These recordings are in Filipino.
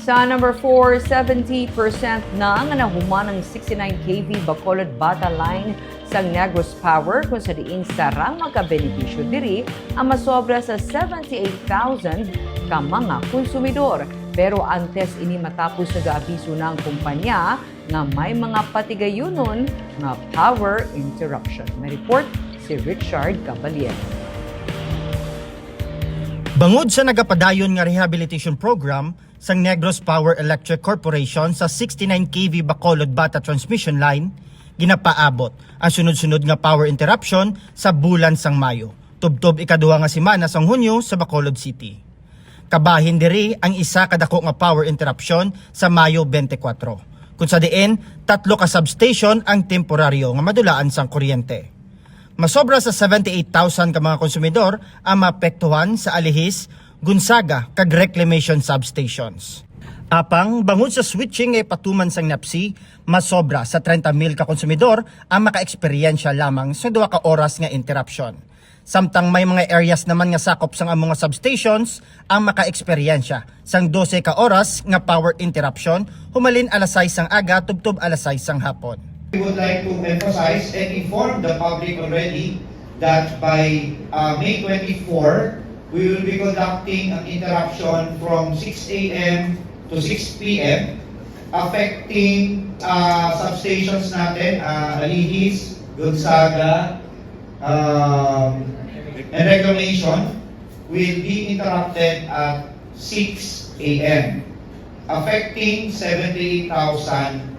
Sa number 4, 70% na nga nahuman ng 69 kV Bacolod Bata Line sa Negros Power kung sa diin sarang magkabenepisyo diri ang masobra sa 78,000 ka mga konsumidor. Pero antes ini matapos nag-aabiso ng kumpanya nga may mga patigayunon nga power interruption. May report si Richard Caballero. Bangod sa nagapadayon nga rehabilitation program sang Negros Power Electric Corporation sa 69 kV Bacolod Bata Transmission Line, ginapaabot ang sunod-sunod nga power interruption sa bulan sang Mayo. Tubtob ikaduha nga semana sang Hunyo sa Bacolod City. Kabahin diri ang isa kadako nga power interruption sa Mayo 24. Kung sa diin, 3 ka substation ang temporaryo nga madulaan sang kuryente. Masobra sa 78,000 ka mga konsumidor ang maapektuhan sa Alihis, Gonzaga kag reclamation substations. Apang bangod sa switching ay patuman sang NAPSI, masobra sa 30,000 ka konsumidor ang maka-eksperyensya lamang sa 2 ka oras nga interruption. Samtang may mga areas naman nga sakop sang mga substations ang maka-eksperyensya sang 12 ka oras nga power interruption humalin alas 6 sang aga tubtob alas 6 sang hapon. We would like to emphasize and inform the public already that by May 24, we will be conducting an interruption from 6 a.m. to 6 p.m. affecting substations natin, Alihis, Gonzaga, and reclamation will be interrupted at 6 a.m. affecting 78,000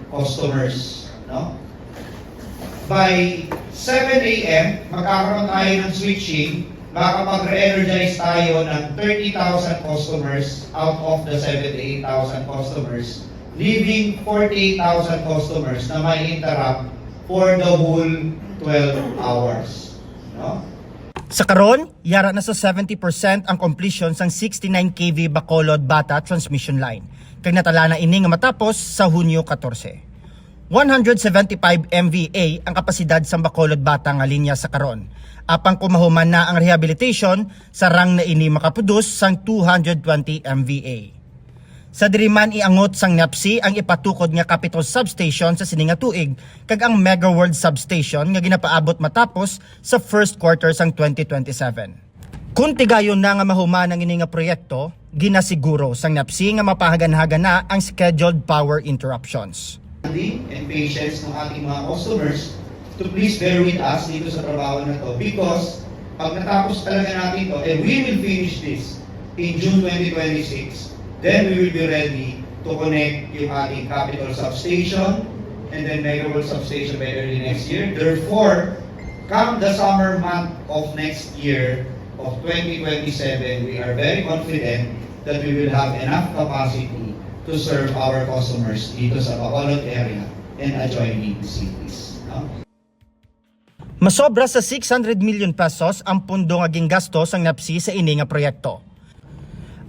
customers. No? By 7 a.m., magkakaroon tayo ng switching, makakapag-re-energize tayo ng 30,000 customers out of the 78,000 customers, leaving 48,000 customers na may interrupt for the whole 12 hours. No? Sa karon, yara na sa 70% ang completion sang 69 kV Bacolod Bata Transmission Line. Kag natala na ini nga matapos sa Hunyo 14. 175 MVA ang kapasidad sa Bacolod Bata nga linya sa karon. Apang kumahuman na ang rehabilitation, sarang na ini makapudus sang 220 MVA. Sa diriman iangot sang NAPSI ang ipatukod nga capital substation sa sininga tuig kag ang Mega World substation nga ginapaabot matapos sa first quarter sang 2027. Kung tigayon na nga mahuman ang ini nga proyekto, ginasiguro sang NAPSI nga mapahagan-hagan na ang scheduled power interruptions. And patience ng ating mga customers to please bear with us dito sa trabaho na to because pag natapos talaga natin to and we will finish this in June 2026, then we will be ready to connect yung ating capital substation and then Mega World substation by early next year. Therefore, come the summer month of next year of 2027, we are very confident that we will have enough capacity to serve our customers dito sa Bacolod area and adjoining cities. No? Masobra sa 600 million pesos ang pundo nga gingasto sang NAPSI sa ini nga proyekto.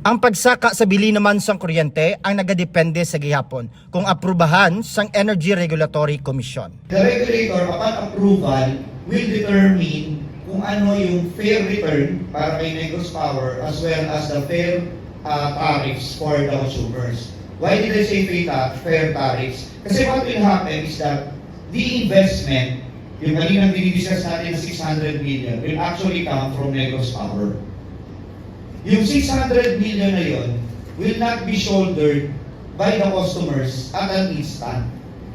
Ang pagsaka sa bili naman sang kuryente ang nagadepende sa gihapon kung aprubahan sang Energy Regulatory Commission. The regulator, upon approval, will determine kung ano yung fair return para kay Negros Power as well as the fair tariffs for the consumers. Why did I say fair tariffs? Kasi what will happen is that the investment, yung kaninang dinidiscuss natin na 600 million, will actually come from Negros Power. Yung 600 million na yun will not be shouldered by the customers at an instant.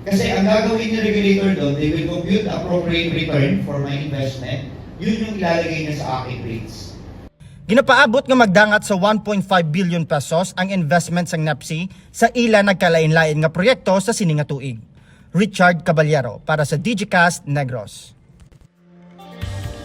Kasi ang gagawin ni regulator doon, they will compute appropriate return for my investment. Yun yung ilalagay niya sa aking rates. Ginapaabot nga magdangat sa 1.5 billion pesos ang investment sang NAPSI sa ila nagkalain-lain nga proyekto sa sininga tuig. Richard Caballero para sa DigiCast Negros.